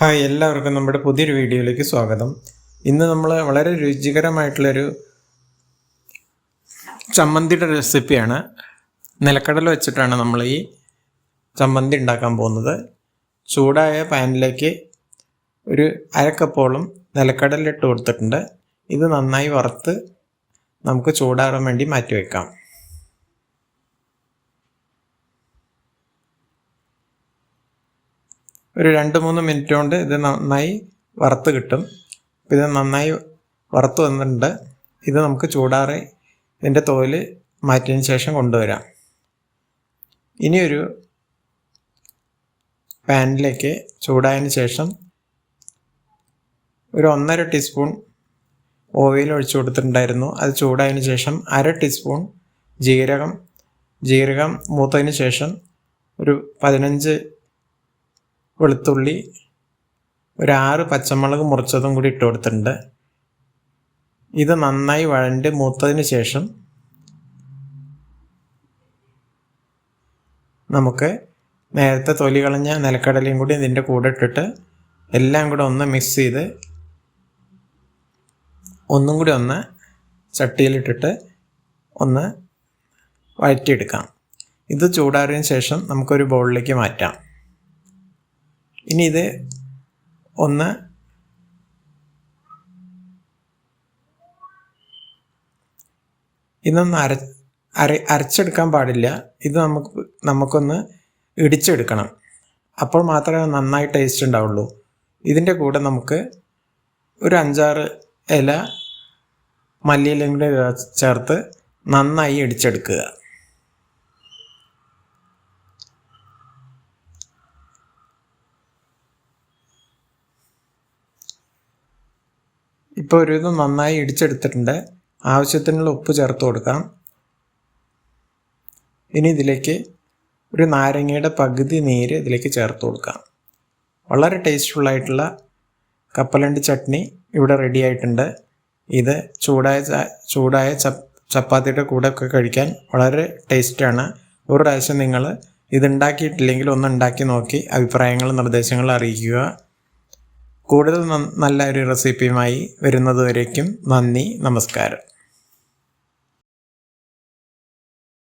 Hi, എല്ലാവർക്കും നമ്മുടെ പുതിയൊരു വീഡിയോയിലേക്ക് സ്വാഗതം. ഇന്ന് നമ്മൾ വളരെ രുചികരമായിട്ടുള്ളൊരു ചമ്മന്തിയുടെ റെസിപ്പിയാണ്. നിലക്കടല വെച്ചിട്ടാണ് നമ്മൾ ഈ ചമ്മന്തി ഉണ്ടാക്കാൻ പോകുന്നത്. ചൂടായ പാനിലേക്ക് ഒരു അരക്കപ്പോളം നിലക്കടല ഇട്ട് കൊടുത്തിട്ടുണ്ട്. ഇത് നന്നായി വറുത്ത് നമുക്ക് ചൂടാറാൻ വേണ്ടി മാറ്റി വയ്ക്കാം. ഒരു 2-3 മിനിറ്റ് കൊണ്ട് ഇത് നന്നായി വറുത്ത് കിട്ടും. ഇത് നന്നായി വറുത്ത് വന്നിട്ടുണ്ട്. ഇത് നമുക്ക് ചൂടാറി ഇതിൻ്റെ തോല് മാറ്റിയതിന് ശേഷം കൊണ്ടുവരാം. ഇനിയൊരു പാനിലേക്ക് ചൂടായതിന് ശേഷം ഒരു 1.5 ടീസ്പൂൺ ഓയിൽ ഒഴിച്ചു കൊടുത്തിട്ടുണ്ടായിരുന്നു. അത് ചൂടായതിന് ശേഷം 1/2 ടീസ്പൂൺ ജീരകം മൂത്തതിന് ശേഷം ഒരു 15 വെളുത്തുള്ളി, ഒരു 6 പച്ചമുളക് മുറിച്ചതും കൂടി ഇട്ട് കൊടുത്തിട്ടുണ്ട്. ഇത് നന്നായി വഴണ്ട് മൂത്തതിന് ശേഷം നമുക്ക് നേരത്തെ തൊലി കളഞ്ഞ നിലക്കടലയും കൂടി ഇതിൻ്റെ കൂടെ ഇട്ടിട്ട് എല്ലാം കൂടെ ഒന്ന് മിക്സ് ചെയ്ത് ഒന്നും കൂടി ഒന്ന് ചട്ടിയിലിട്ടിട്ട് ഒന്ന് വഴറ്റിയെടുക്കാം. ഇത് ചൂടാറിയതിന് ശേഷം നമുക്കൊരു ബൗളിലേക്ക് മാറ്റാം. ഇനി ഇത് ഇതൊന്ന് അരച്ചെടുക്കാൻ പാടില്ല. ഇത് നമുക്കൊന്ന് ഇടിച്ചെടുക്കണം. അപ്പോൾ മാത്രമേ നന്നായി ടേസ്റ്റ് ഉണ്ടാവുള്ളൂ. ഇതിൻ്റെ കൂടെ നമുക്ക് ഒരു 5-6 ഇല മല്ലിയിലയും കൂടെ ചേർത്ത് നന്നായി ഇടിച്ചെടുക്കുക. ഇപ്പോൾ ഒരു ഇത് നന്നായി ഇടിച്ചെടുത്തിട്ടുണ്ട്. ആവശ്യത്തിനുള്ള ഉപ്പ് ചേർത്ത് കൊടുക്കാം. ഇനി ഇതിലേക്ക് ഒരു നാരങ്ങയുടെ പകുതി നീര് ഇതിലേക്ക് ചേർത്ത് കൊടുക്കാം. വളരെ ടേസ്റ്റ്ഫുള്ളായിട്ടുള്ള കപ്പലണ്ടി ചട്നി ഇവിടെ റെഡി ആയിട്ടുണ്ട്. ഇത് ചൂടായ ചപ്പാത്തിയുടെ കൂടെ ഒക്കെ കഴിക്കാൻ വളരെ ടേസ്റ്റാണ്. ഒരു പ്രാവശ്യം നിങ്ങൾ ഇതുണ്ടാക്കിയിട്ടില്ലെങ്കിൽ ഒന്ന് ഉണ്ടാക്കി നോക്കി അഭിപ്രായങ്ങളും നിർദ്ദേശങ്ങളും അറിയിക്കുക. കൂടുതൽ നല്ല ഒരു റെസിപ്പിയുമായി വരുന്നതുവരേക്കും നന്ദി, നമസ്കാരം.